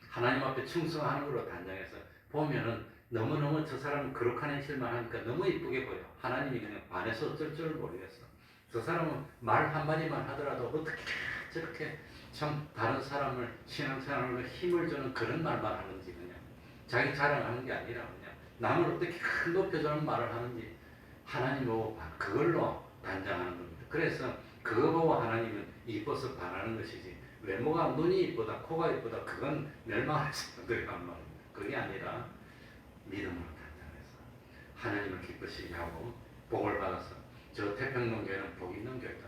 하나님 앞에 충성하는 걸로 단장해서 보면은 너무너무 저 사람은 거룩한 행실만 하니까 너무 이쁘게 보여. 하나님이 그냥 반해서 어쩔 줄 모르겠어. 저 사람은 말 한마디만 하더라도 어떻게 저렇게 참 다른 사람을 신앙생활로 힘을 주는 그런 말만 하는지 그냥 자기 자랑하는 게 아니라 그냥 남을 어떻게 높여주는 말을 하는지 하나님 보고 그걸로 단장하는 겁니다. 그래서 그거 보고 하나님은 이뻐서 반하는 것이지 외모가 눈이 이쁘다 코가 이쁘다 그건 멸망할 사람들이란 말입니다. 그게 아니라 믿음으로 단장해서 하나님을 기쁘시게 하고 복을 받아서 저 태평동교회는 복 있는 교회다.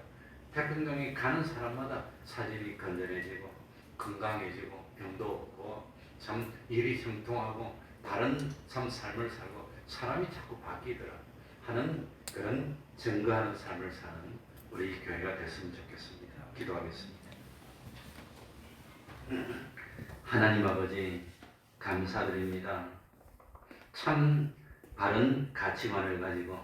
태평동에 가는 사람마다 사진이 건전해지고 건강해지고 병도 없고 참 일이 형통하고 다른 참 삶을 살고 사람이 자꾸 바뀌더라 하는 그런 증거하는 삶을 사는 우리 교회가 됐으면 좋겠습니다. 기도하겠습니다. 하나님 아버지 감사드립니다. 참 바른 가치관을 가지고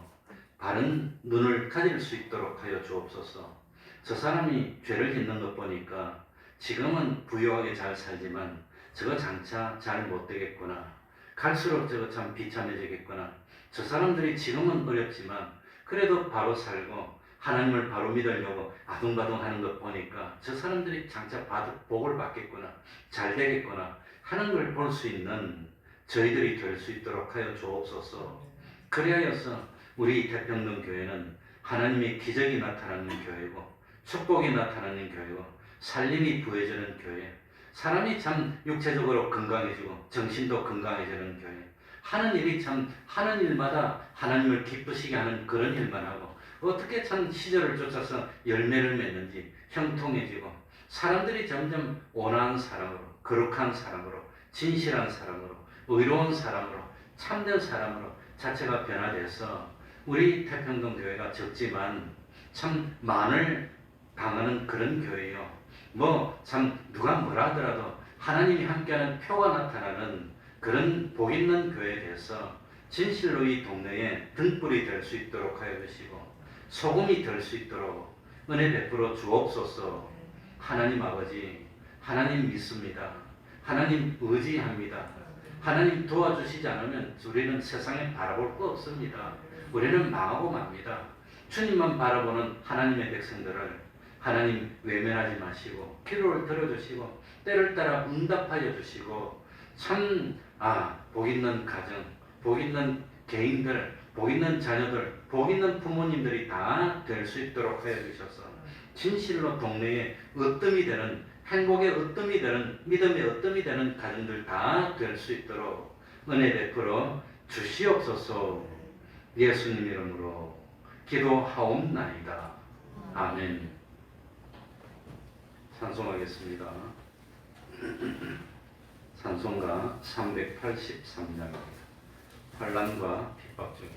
바른 눈을 가질 수 있도록 하여 주옵소서. 저 사람이 죄를 짓는 것 보니까 지금은 부유하게 잘 살지만 저거 장차 잘 못되겠구나. 갈수록 저거 참 비참해지겠구나. 저 사람들이 지금은 어렵지만 그래도 바로 살고 하나님을 바로 믿으려고 아둥바둥 하는 것 보니까 저 사람들이 장차 복을 받겠구나. 잘 되겠구나 하는 걸 볼 수 있는 저희들이 될 수 있도록 하여 주옵소서. 그리하여서 우리 태평동 교회는 하나님의 기적이 나타나는 교회고 축복이 나타나는 교회고 살림이 부해지는 교회, 사람이 참 육체적으로 건강해지고 정신도 건강해지는 교회, 하는 일이 참 하는 일마다 하나님을 기쁘시게 하는 그런 일만 하고 어떻게 참 시절을 쫓아서 열매를 맺는지 형통해지고 사람들이 점점 온화한 사람으로 거룩한 사람으로 진실한 사람으로 의로운 사람으로 참된 사람으로 자체가 변화돼서 우리 태평동 교회가 적지만 참 만을 당하는 그런 교회요. 뭐 참 누가 뭐라 하더라도 하나님이 함께하는 표가 나타나는 그런 복 있는 교회에 대해서 진실로 이 동네에 등불이 될 수 있도록 하여 주시고 소금이 될 수 있도록 은혜 베풀어 주옵소서. 하나님 아버지, 하나님 믿습니다. 하나님 의지합니다. 하나님 도와주시지 않으면 우리는 세상에 바라볼 거 없습니다. 우리는 망하고 맙니다. 주님만 바라보는 하나님의 백성들을 하나님 외면하지 마시고 기도를 들어주시고 때를 따라 응답하여 주시고 참 복 있는 가정, 복 있는 개인들, 복 있는 자녀들, 복 있는 부모님들이 다 될 수 있도록 하여 주셔서 진실로 동네에 으뜸이 되는 행복의 으뜸이 되는 믿음의 으뜸이 되는 가정들 다 될 수 있도록 은혜 베풀어 주시옵소서. 예수님 이름으로 기도하옵나이다. 아멘. 찬송하겠습니다. 찬송가 383장입니다. 환난과 핍박 중에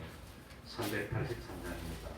383장입니다.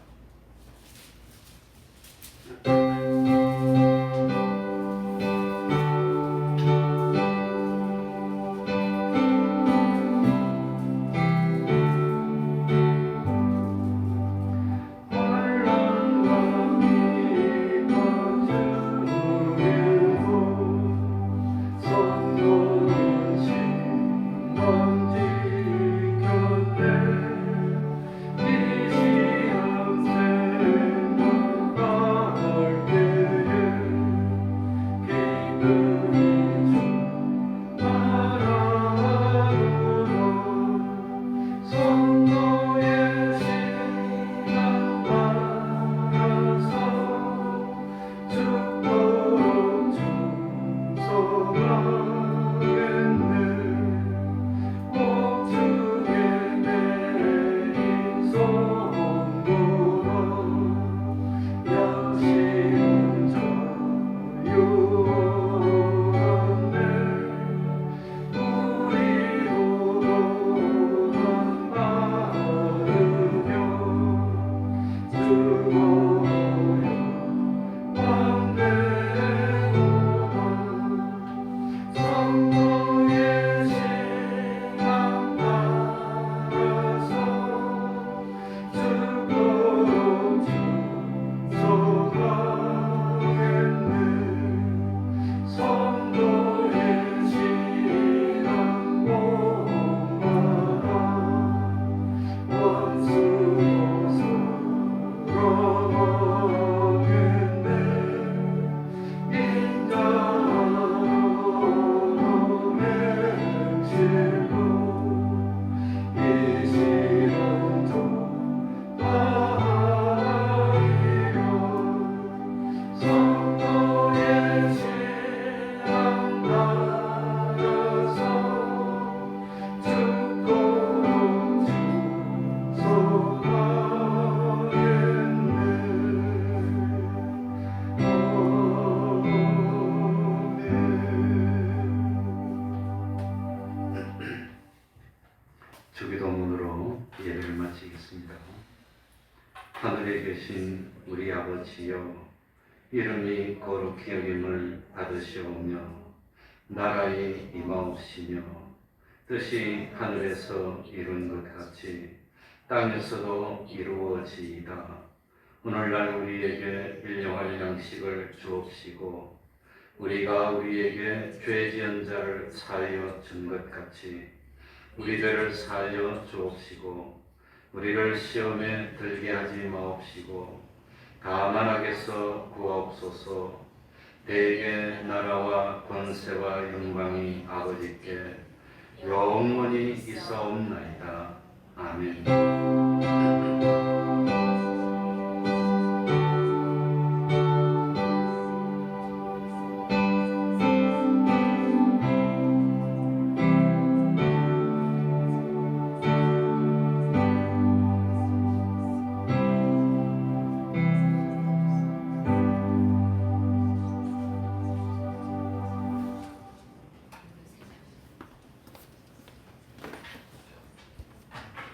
하늘에 계신 우리 아버지여, 이름이 거룩히 여김을 받으시오며 나라의 임하옵시며 뜻이 하늘에서 이룬 것 같이 땅에서도 이루어지이다. 오늘날 우리에게 일용할 양식을 주옵시고 우리가 우리에게 죄 지은 자를 사하여 준 것 같이 우리 죄를 사하여 주옵시고 우리를 시험에 들게 하지 마옵시고 다만 악에서 구하옵소서. 대개 나라와 권세와 영광이 아버지께 영원히 있사옵나이다. 아멘.